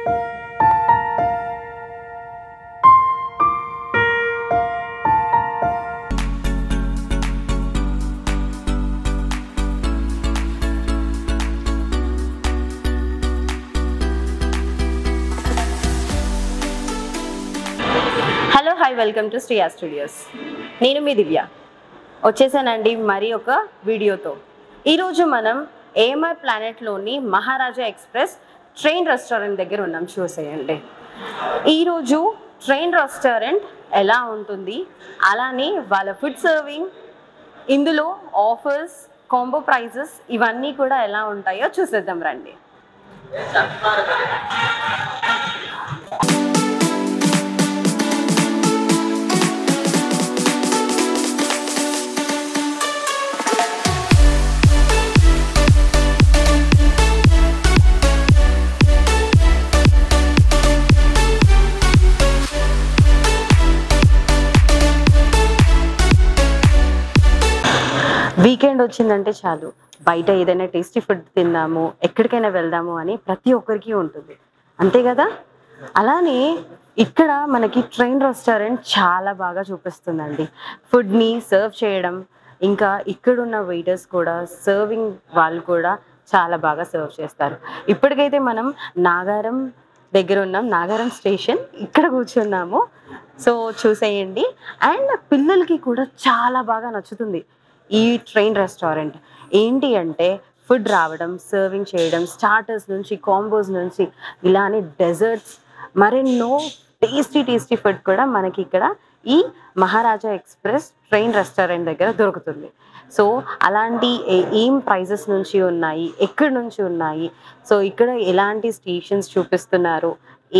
Hello hi welcome to Sriya studios. నేను మీ దివ్య వచ్చేసానండి మరి ఒక వీడియోతో. ఈరోజు మనం ఏఎంఆర్ ప్లానెట్లోని మహారాజా ఎక్స్ప్రెస్ ట్రైన్ రెస్టారెంట్ దగ్గర ఉన్నాం. చూసేయండి, ఈరోజు ట్రైన్ రెస్టారెంట్ ఎలా ఉంటుంది, అలానే వాళ్ళ ఫుడ్ సర్వింగ్, ఇందులో ఆఫర్స్, కాంబో ప్రైజెస్ ఇవన్నీ కూడా ఎలా ఉంటాయో చూసేద్దాం రండి. వీకెండ్ వచ్చిందంటే చాలు, బయట ఏదైనా టేస్టీ ఫుడ్ తిందాము, ఎక్కడికైనా వెళ్దాము అని ప్రతి ఒక్కరికి ఉంటుంది, అంతే కదా? అలానే ఇక్కడ మనకి ట్రైన్ రెస్టారెంట్ చాలా బాగా చూపిస్తుందండి. ఫుడ్ని సర్వ్ చేయడం, ఇంకా ఇక్కడున్న వెయిటర్స్ కూడా, సర్వింగ్ వాళ్ళు కూడా చాలా బాగా సర్వ్ చేస్తారు. ఇప్పటికైతే మనం నాగారం దగ్గర ఉన్నాం, నాగారం స్టేషన్ ఇక్కడ కూర్చున్నాము. సో చూసేయండి, అండ్ పిల్లలకి కూడా చాలా బాగా నచ్చుతుంది ఈ ట్రైన్ రెస్టారెంట్. ఏంటి అంటే ఫుడ్ రావడం, సర్వింగ్ చేయడం, స్టార్టర్స్ నుంచి, కాంబోస్ నుంచి, ఇలానే డెజర్ట్స్, మరెన్నో టేస్టీ ఫుడ్ కూడా మనకి ఇక్కడ ఈ మహారాజా ఎక్స్ప్రెస్ ట్రైన్ రెస్టారెంట్ దగ్గర దొరుకుతుంది. సో అలాంటి ఏం ప్రైజెస్ నుంచి ఉన్నాయి, ఎక్కడి నుంచి ఉన్నాయి, సో ఇక్కడ ఎలాంటి స్టేషన్స్ చూపిస్తున్నారు,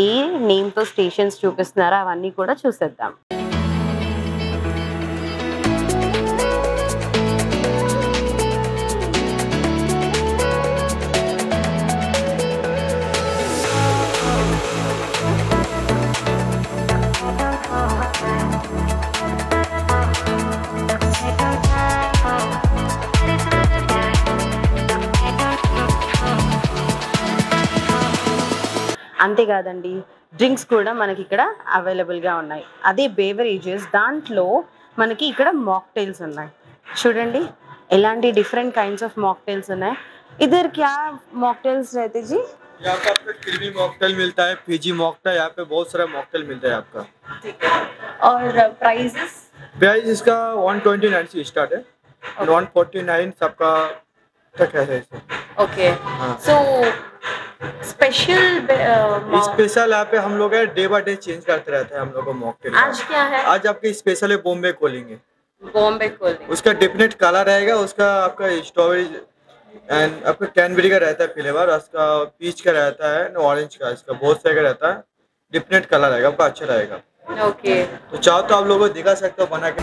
ఏ నేమ్తో స్టేషన్స్ చూపిస్తున్నారో అవన్నీ కూడా చూసేద్దాం. అంతేకాదండి, డ్రింక్స్ కూడా మనకి ఇక్కడ అవైలబుల్గా ఉన్నాయి. అదే బేవరేజెస్, దాంట్లో మనకి ఇక్కడ మాక్టైల్స్ ఉన్నాయి. చూడండి ఎలాంటి డిఫరెంట్ కైండ్స్ ఆఫ్ మాక్టైల్స్ ఉన్నాయి. इधर क्या मॉकटेल्स रहते जी? यहाँ पे आपका क्रीमी मॉकटेल मिलता है, फीजी मॉकटेल, यहाँ पे बहुत सारा मॉकटेल मिलता है आपका. और प्राइसेस? प्राइस इसका 129 से स्टार्ट है, 149 सबका तक है इसे. ओके, सो स्पेशल यहाँ पे हम लोग डे बाय डे चेंज करते रहते हैं हम लोग को मॉकटेल. आज क्या है? आज आपके स्पेशल है बॉम्बे कोलिंग है. बॉम्बे कोलिंग, उसका डिफरेंट कलर रहेगा, उसका आपका स्ट्रॉबेरी एंड आपका कैनबेरी का रहता है फ्लेवर, उसका पीच का रहता है, ऑरेंज का, इसका बहुत सारे का रहता है. डिफरेंट कलर रहेगा, आपका अच्छा रहेगा. ओके, तो चाहो तो आप लोगों को दिखा सकते हो बना के.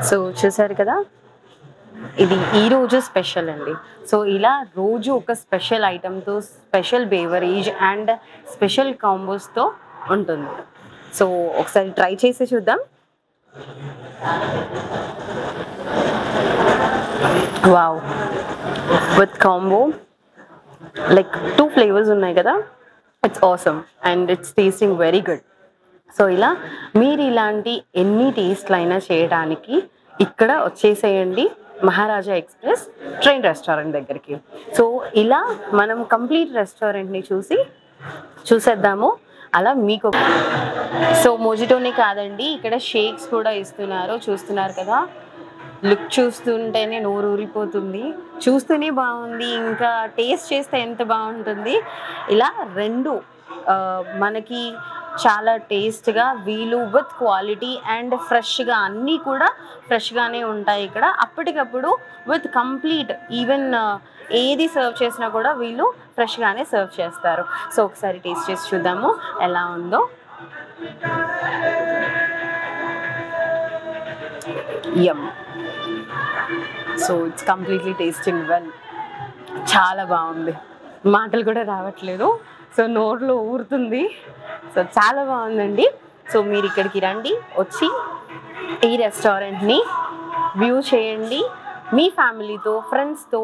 సో చూసారు కదా, ఇది ఈరోజు స్పెషల్ అండి. సో ఇలా రోజు ఒక స్పెషల్ ఐటమ్తో, స్పెషల్ బేవరేజ్ అండ్ స్పెషల్ కాంబోస్తో ఉంటుంది. సో ఒకసారి ట్రై చేసి చూద్దాం. Wow, with combo like 2 flavours ఉన్నాయి కదా, it's awesome and it's tasting very good. So ఇలా మీరు ఇలాంటి ఎన్ని టేస్ట్లు అయినా చేయడానికి ఇక్కడ వచ్చేసేయండి మహారాజా ఎక్స్ప్రెస్ ట్రైన్ రెస్టారెంట్ దగ్గరికి. సో ఇలా మనం కంప్లీట్ రెస్టారెంట్ని చూసేద్దాము. అలా మీకు సో మోజిటోనే కాదండి, ఇక్కడ షేక్స్ కూడా ఇస్తున్నారు. చూస్తున్నారు కదా, లుక్ చూస్తుంటేనే నోరు ఊరిపోతుంది, చూస్తూనే బాగుంది, ఇంకా టేస్ట్ చేస్తే ఎంత బాగుంటుంది. ఇలా రెండు మనకి చాలా టేస్ట్గా వీలు విత్ క్వాలిటీ అండ్ ఫ్రెష్గా అన్నీ కూడా ఫ్రెష్గానే ఉంటాయి ఇక్కడ. అప్పటికప్పుడు విత్ కంప్లీట్ ఈవెన్ ఏది సర్వ్ చేసినా కూడా వీళ్ళు ఫ్రెష్గానే సర్వ్ చేస్తారు. సో ఒకసారి టేస్ట్ చేసి చూద్దాము ఎలా ఉందో. Yum. So it's completely tasting well. చాలా బాగుంది, మాటలు కూడా రావట్లేదు, సో నోట్లో ఊరుతుంది. సో చాలా బాగుందండి. సో మీరు ఇక్కడికి రండి, వచ్చి ఈ రెస్టారెంట్ని వ్యూ చేయండి. మీ ఫ్యామిలీతో ఫ్రెండ్స్తో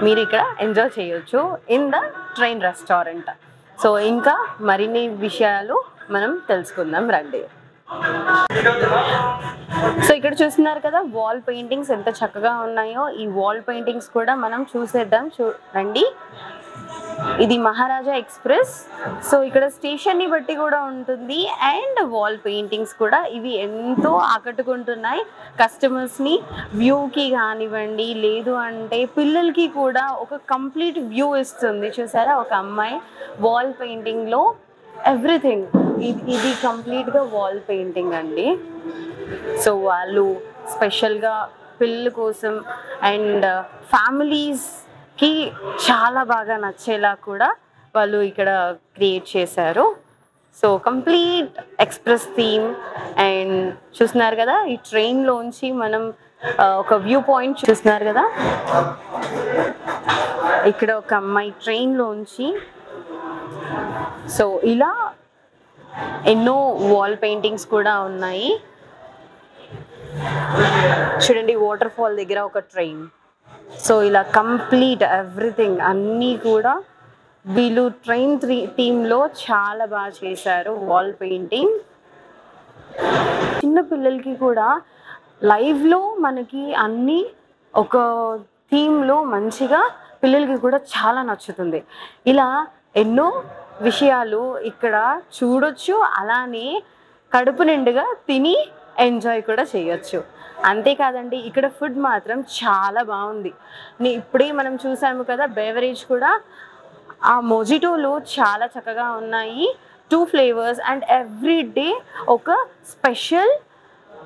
మీరు ఇక్కడ ఎంజాయ్ చేయొచ్చు in the train restaurant. So ఇంకా మరిన్ని విషయాలు మనం తెలుసుకుందాం రండి. సో ఇక్కడ చూస్తున్నారు కదా వాల్ పెయింటింగ్స్ ఎంత చక్కగా ఉన్నాయో. ఈ వాల్ పెయింటింగ్స్ కూడా మనం చూసేద్దాం. చూడండి, ఇది మహారాజా ఎక్స్ప్రెస్. సో ఇక్కడ స్టేషన్ని బట్టి కూడా ఉంటుంది అండ్ వాల్ పెయింటింగ్స్ కూడా ఇవి ఎంతో ఆకట్టుకుంటున్నాయి కస్టమర్స్ని. వ్యూకి కానివ్వండి, లేదు అంటే పిల్లలకి కూడా ఒక కంప్లీట్ వ్యూ ఇస్తుంది. చూసారా, ఒక అమ్మాయి వాల్ పెయింటింగ్లో ఎవ్రీథింగ్. ఇది కంప్లీట్గా వాల్ పెయింటింగ్ అండి. సో వాళ్ళు స్పెషల్గా పిల్లల కోసం అండ్ ఫ్యామిలీస్కి చాలా బాగా నచ్చేలా కూడా వాళ్ళు ఇక్కడ క్రియేట్ చేశారు. So complete express theme. And చూస్తున్నారు కదా, ఈ ట్రైన్లోంచి మనం ఒక వ్యూ పాయింట్ చూస్తున్నారు కదా, ఇక్కడ ఒక అమ్మాయి ట్రైన్లోంచి. సో ఇలా ఎన్నో వాల్ పెయింటింగ్స్ కూడా ఉన్నాయి. చూడండి, వాటర్ ఫాల్ దగ్గర ఒక ట్రైన్. సో ఇలా కంప్లీట్ ఎవ్రీథింగ్ అన్నీ కూడా వీళ్ళు ట్రైన్ థీమ్లో చాలా బాగా చేశారు వాల్ పెయింటింగ్. చిన్న పిల్లలకి కూడా లైవ్లో మనకి అన్నీ ఒక థీమ్లో మంచిగా పిల్లలకి కూడా చాలా నచ్చుతుంది. ఇలా ఎన్నో విషయాలు ఇక్కడ చూడొచ్చు, అలానే కడుపు నిండుగా తిని ఎంజాయ్ కూడా చేయొచ్చు. అంతేకాదండి, ఇక్కడ ఫుడ్ మాత్రం చాలా బాగుంది. ఇప్పుడే మనం చూసాము కదా బెవరేజ్ కూడా, ఆ మొజిటోలు చాలా చక్కగా ఉన్నాయి. 2 ఫ్లేవర్స్ అండ్ ఎవ్రీ డే ఒక స్పెషల్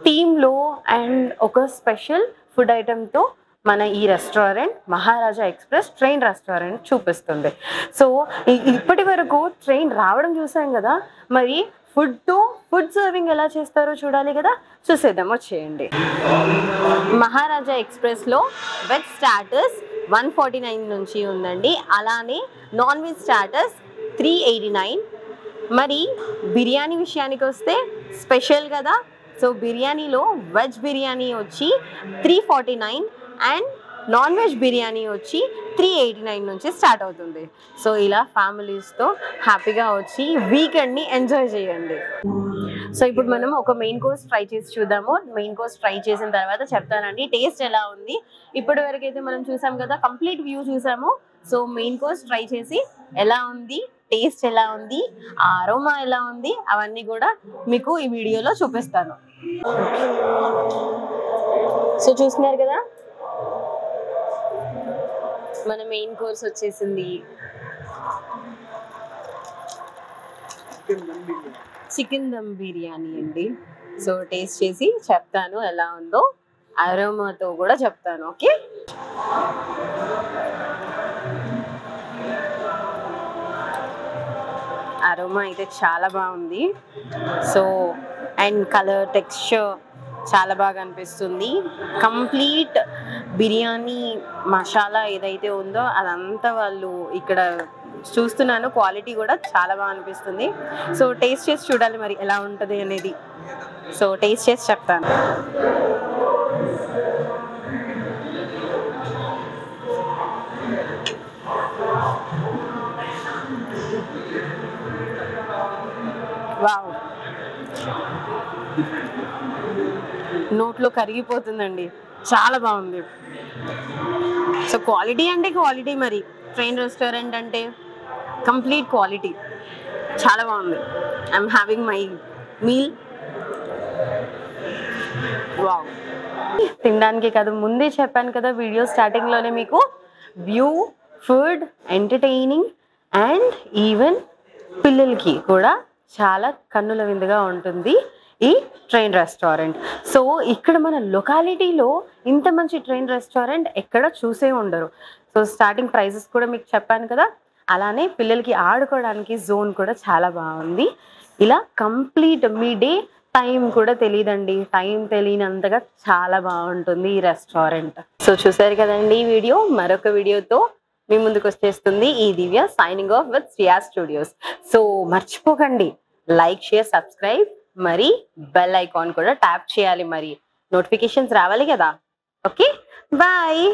థీమ్లో అండ్ ఒక స్పెషల్ ఫుడ్ ఐటెంతో మన ఈ రెస్టారెంట్ మహారాజా ఎక్స్ప్రెస్ ట్రైన్ రెస్టారెంట్ చూపిస్తుంది. సో ఇప్పటి వరకు ట్రైన్ రావడం చూసాం కదా, మరి ఫుడ్ సర్వింగ్ ఎలా చేస్తారో చూడాలి కదా, చూసేద్దాం, వచ్చేయండి. మహారాజా ఎక్స్ప్రెస్లో వెజ్ స్టార్టర్స్ 149 నుంచి ఉందండి. అలానే నాన్ వెజ్ స్టార్టర్స్ 389. మరి బిర్యానీ విషయానికి వస్తే స్పెషల్ కదా, సో బిర్యానీలో వెజ్ బిర్యానీ వచ్చి 349 అండ్ నాన్ వెజ్ బిర్యానీ వచ్చి 389 నుంచి స్టార్ట్ అవుతుంది. సో ఇలా ఫ్యామిలీస్తో హ్యాపీగా వచ్చి వీకెండ్ని ఎంజాయ్ చేయండి. సో ఇప్పుడు మనం ఒక మెయిన్ కోర్స్ ట్రై చేసి చూద్దాము. మెయిన్ కోర్స్ ట్రై చేసిన తర్వాత చెప్తానండి టేస్ట్ ఎలా ఉంది. ఇప్పటి వరకు అయితే మనం చూసాం కదా, కంప్లీట్ వ్యూ చూసాము. సో మెయిన్ కోర్స్ ట్రై చేసి ఎలా ఉంది, టేస్ట్ ఎలా ఉంది, ఆ అరోమా ఎలా ఉంది, అవన్నీ కూడా మీకు ఈ వీడియోలో చూపిస్తాను. సో చూస్తున్నారు కదా, మన మెయిన్ కోర్స్ వచ్చేసింది. చికెన్ దమ్ బిర్యానీ అండి. సో టేస్ట్ చేసి చెప్తాను ఎలా ఉందో, అరోమాతో కూడా చెప్తాను. ఓకే, అరోమా అయితే చాలా బాగుంది. సో అండ్ కలర్, టెక్స్చర్ చాలా బాగా అనిపిస్తుంది. కంప్లీట్ బిర్యానీ మసాలా ఏదైతే ఉందో అదంతా వాళ్ళు ఇక్కడ చూస్తున్నాను. క్వాలిటీ కూడా చాలా బాగా అనిపిస్తుంది. సో టేస్ట్ చేసి చూడాలి మరి ఎలా ఉంటుంది అనేది. సో టేస్ట్ చేసి చెప్తాను. వావ్, నోట్లో కరిగిపోతుందండి, చాలా బాగుంది. సో క్వాలిటీ అంటే క్వాలిటీ, మరి ట్రైన్ రెస్టారెంట్ అంటే కంప్లీట్ క్వాలిటీ, చాలా బాగుంది. I'm having my meal. Wow, తినడానికి కాదు, ముందే చెప్పాను కదా వీడియో స్టార్టింగ్లోనే మీకు, view, food, entertaining and even పిల్లలకి కూడా చాలా కన్నుల విందుగా ఉంటుంది ఈ ట్రైన్ రెస్టారెంట్. సో ఇక్కడ మన లొకాలిటీలో ఇంత మంచి ట్రైన్ రెస్టారెంట్ ఎక్కడ చూసే ఉండరు. సో స్టార్టింగ్ ప్రైజెస్ కూడా మీకు చెప్పాను కదా, అలానే పిల్లలకి ఆడుకోవడానికి జోన్ కూడా చాలా బాగుంది. ఇలా కంప్లీట్ మీ డే టైం కూడా తెలియదండి, టైం తెలియనంతగా చాలా బాగుంటుంది ఈ రెస్టారెంట్. సో చూసారు కదండి ఈ వీడియో. మరొక వీడియోతో మీ ముందుకు వచ్చేస్తుంది ఈ Divya, signing off with Shriya studios. So మర్చిపోకండి లైక్, షేర్, సబ్స్క్రైబ్, మరి బెల్ ఐకాన్ కూడా ట్యాప్ చేయాలి, మరి నోటిఫికేషన్స్ రావాలి కదా. Okay, bye.